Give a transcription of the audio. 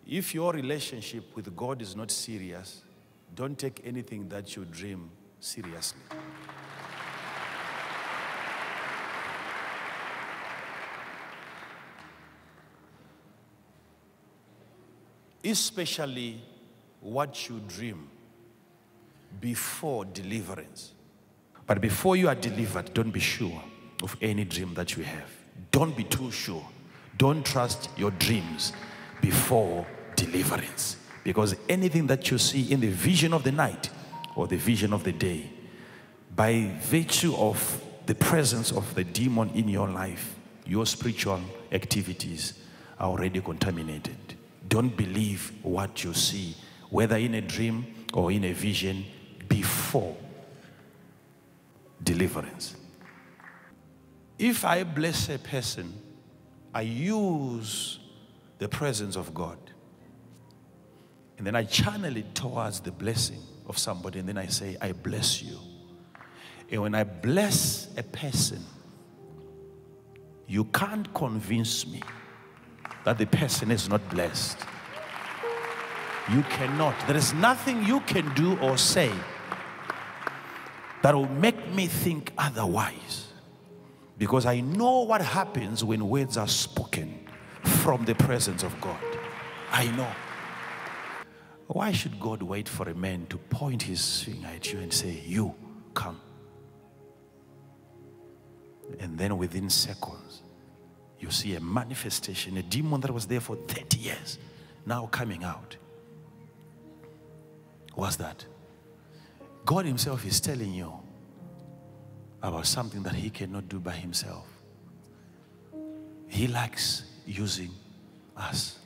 If your relationship with God is not serious, don't take anything that you dream seriously. Especially what you dream before deliverance. But before you are delivered, don't be sure of any dream that you have. Don't be too sure. Don't trust your dreams before deliverance. Because anything that you see in the vision of the night or the vision of the day, by virtue of the presence of the demon in your life, your spiritual activities are already contaminated. Don't believe what you see, whether in a dream or in a vision, before deliverance. If I bless a person, I use the presence of God, and then I channel it towards the blessing of somebody, and then I say, I bless you. And when I bless a person, you can't convince me that the person is not blessed. You cannot. There is nothing you can do or say that will make me think otherwise. Because I know what happens when words are spoken from the presence of God. I know. Why should God wait for a man to point his finger at you and say, you, come? And then within seconds, you see a manifestation, a demon that was there for 30 years, now coming out. What's that? God himself is telling you about something that he cannot do by himself. He likes using us.